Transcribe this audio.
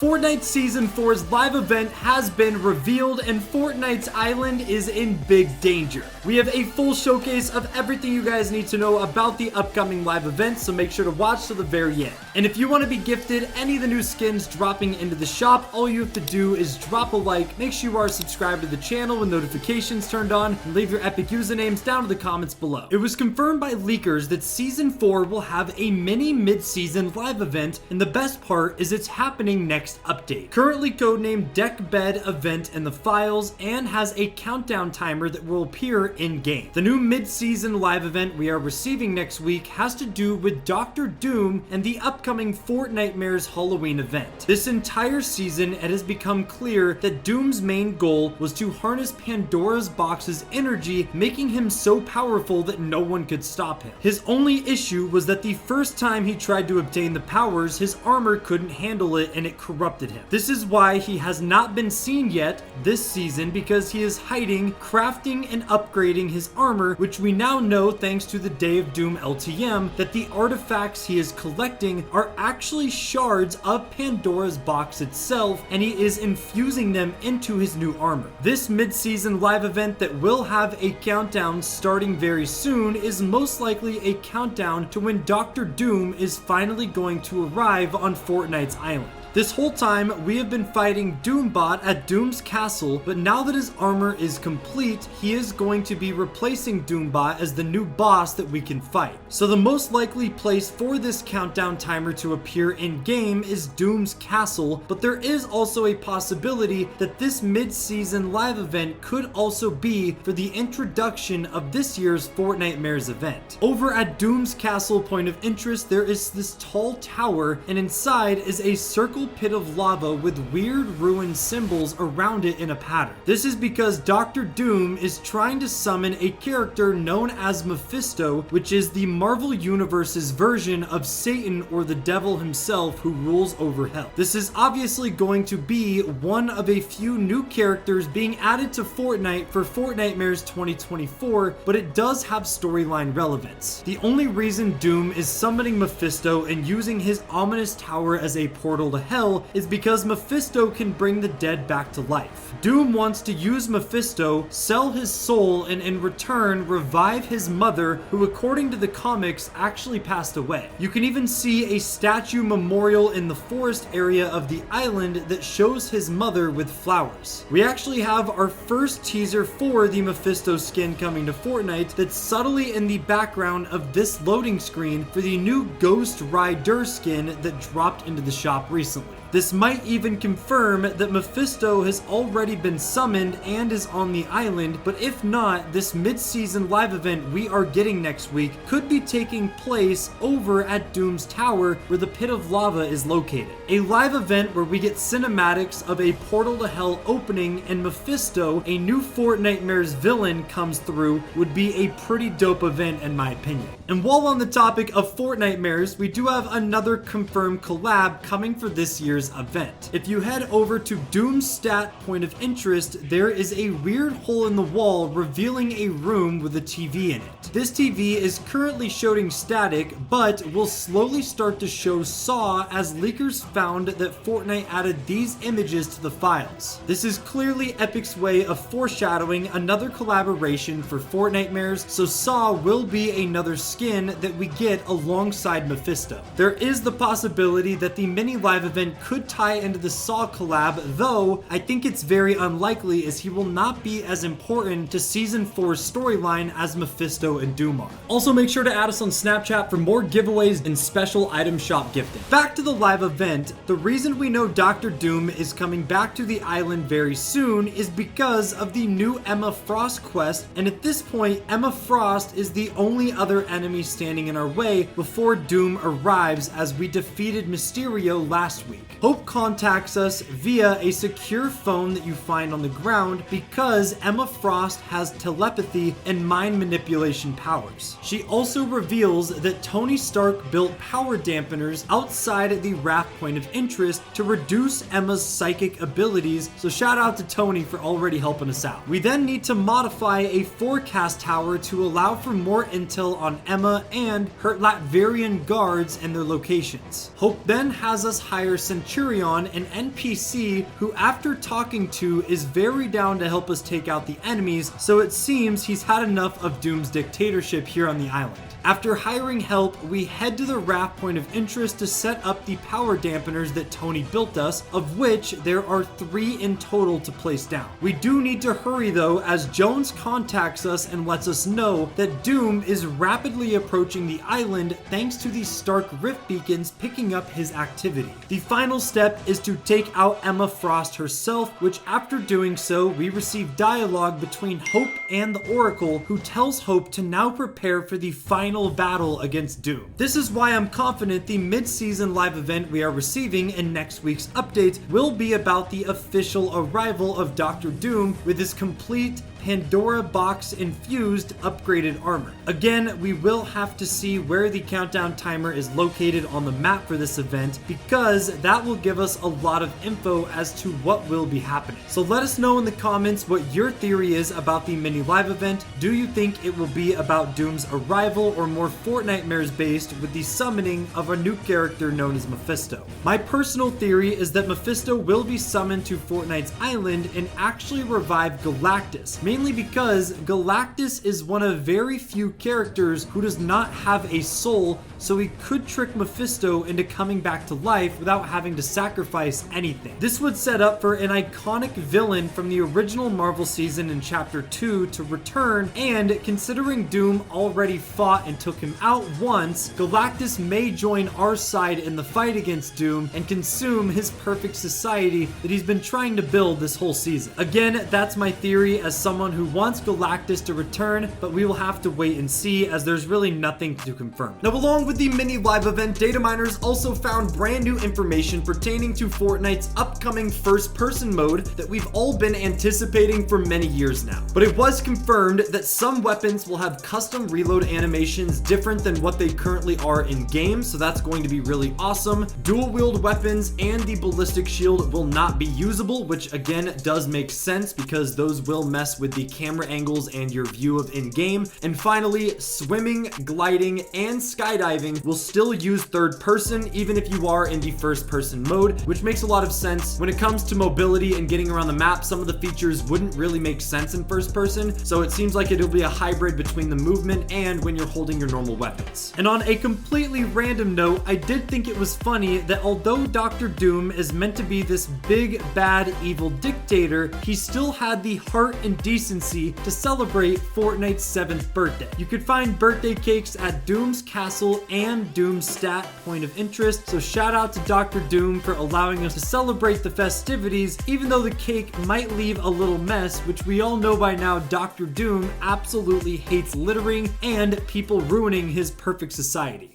Fortnite Season 4's live event has been revealed and Fortnite's island is in big danger. We have a full showcase of everything you guys need to know about the upcoming live event, so make sure to watch till the very end. And if you want to be gifted any of the new skins dropping into the shop, all you have to do is drop a like, make sure you are subscribed to the channel with notifications turned on, and leave your epic usernames down in the comments below. It was confirmed by leakers that Season 4 will have a mini mid-season live event, and the best part is it's happening next update. Currently codenamed Deck Bed Event in the files and has a countdown timer that will appear in-game. The new mid-season live event we are receiving next week has to do with Dr. Doom and the upcoming Fortnitemares Halloween event. This entire season, it has become clear that Doom's main goal was to harness Pandora's box's energy, making him so powerful that no one could stop him. His only issue was that the first time he tried to obtain the powers, his armor couldn't handle it and it corrupted him. This is why he has not been seen yet this season, because he is hiding, crafting, and upgrading his armor, which we now know thanks to the Day of Doom LTM that the artifacts he is collecting are actually shards of Pandora's box itself, and he is infusing them into his new armor. This mid-season live event that will have a countdown starting very soon is most likely a countdown to when Dr. Doom is finally going to arrive on Fortnite's island. This whole time, we have been fighting Doombot at Doom's castle, but now that his armor is complete, he is going to be replacing Doombot as the new boss that we can fight. So the most likely place for this countdown timer to appear in-game is Doom's castle, but there is also a possibility that this mid-season live event could also be for the introduction of this year's Fortnitemares event. Over at Doom's castle point of interest, there is this tall tower, and inside is a circle pit of lava with weird ruined symbols around it in a pattern. This is because Dr. Doom is trying to summon a character known as Mephisto, which is the Marvel Universe's version of Satan, or the devil himself, who rules over hell. This is obviously going to be one of a few new characters being added to Fortnite for Fortnitemares 2024, but it does have storyline relevance. The only reason Doom is summoning Mephisto and using his ominous tower as a portal to hell is because Mephisto can bring the dead back to life. Doom wants to use Mephisto, sell his soul, and in return revive his mother, who according to the comics actually passed away. You can even see a statue memorial in the forest area of the island that shows his mother with flowers. We actually have our first teaser for the Mephisto skin coming to Fortnite that's subtly in the background of this loading screen for the new Ghost Rider skin that dropped into the shop recently. This might even confirm that Mephisto has already been summoned and is on the island, but if not, this mid-season live event we are getting next week could be taking place over at Doom's Tower, where the pit of lava is located. A live event where we get cinematics of a portal to hell opening and Mephisto, a new Fortnitemares villain, comes through would be a pretty dope event in my opinion. And while on the topic of Fortnitemares, we do have another confirmed collab coming for this year's event. If you head over to Doom's stat point of interest, there is a weird hole in the wall revealing a room with a TV in it. This TV is currently showing static, but will slowly start to show SAW as leakers found that Fortnite added these images to the files. This is clearly Epic's way of foreshadowing another collaboration for Fortnitemares, so SAW will be another skin that we get alongside Mephisto. There is the possibility that the mini live event could tie into the SAW collab, though I think it's very unlikely as he will not be as important to Season 4's storyline as Mephisto and Doom are. Also, make sure to add us on Snapchat for more giveaways and special item shop gifting. Back to the live event, the reason we know Dr. Doom is coming back to the island very soon is because of the new Emma Frost quest, and at this point, Emma Frost is the only other enemy standing in our way before Doom arrives, as we defeated Mysterio last week. Hope contacts us via a secure phone that you find on the ground because Emma Frost has telepathy and mind manipulation powers. She also reveals that Tony Stark built power dampeners outside the raft point of interest to reduce Emma's psychic abilities, so shout out to Tony for already helping us out. We then need to modify a forecast tower to allow for more intel on Emma and her Latverian guards and their locations. Hope then has us hire Centurion Centurion, an NPC who, after talking to, is very down to help us take out the enemies, so it seems he's had enough of Doom's dictatorship here on the island. After hiring help, we head to the raft point of interest to set up the power dampeners that Tony built us, of which there are 3 in total to place down. We do need to hurry though, as Jones contacts us and lets us know that Doom is rapidly approaching the island thanks to the Stark Rift beacons picking up his activity. The final step is to take out Emma Frost herself, which after doing so, we receive dialogue between Hope and the Oracle, who tells Hope to now prepare for the final battle against Doom. This is why I'm confident the mid-season live event we are receiving in next week's update will be about the official arrival of Dr. Doom with his complete Pandora box infused upgraded armor. Again, we will have to see where the countdown timer is located on the map for this event, because that will give us a lot of info as to what will be happening. So let us know in the comments what your theory is about the mini live event. Do you think it will be about Doom's arrival or more Fortnitemares based with the summoning of a new character known as Mephisto? My personal theory is that Mephisto will be summoned to Fortnite's island and actually revive Galactus, mainly because Galactus is one of very few characters who does not have a soul, so he could trick Mephisto into coming back to life without having to sacrifice anything. This would set up for an iconic villain from the original Marvel season in Chapter 2 to return, and considering Doom already fought and took him out once, Galactus may join our side in the fight against Doom and consume his perfect society that he's been trying to build this whole season. Again, that's my theory as someone who wants Galactus to return, but we will have to wait and see, as there's really nothing to confirm. Now, along with the mini live event, data miners also found brand new information pertaining to Fortnite's upcoming first-person mode that we've all been anticipating for many years now. But it was confirmed that some weapons will have custom reload animations different than what they currently are in game, so that's going to be really awesome. Dual-wield weapons and the ballistic shield will not be usable, which again does make sense because those will mess with the camera angles and your view of in-game. And finally, swimming, gliding, and skydiving will still use third person even if you are in the first person mode, which makes a lot of sense. When it comes to mobility and getting around the map, some of the features wouldn't really make sense in first person, so it seems like it'll be a hybrid between the movement and when you're holding your normal weapons. And on a completely random note, I did think it was funny that although Dr. Doom is meant to be this big, bad, evil dictator, he still had the heart and decency to celebrate Fortnite's 7th birthday. You could find birthday cakes at Doom's Castle and Doom's Stat point of interest, so shout out to Dr. Doom for allowing us to celebrate the festivities, even though the cake might leave a little mess, which we all know by now Dr. Doom absolutely hates littering and people ruining his perfect society.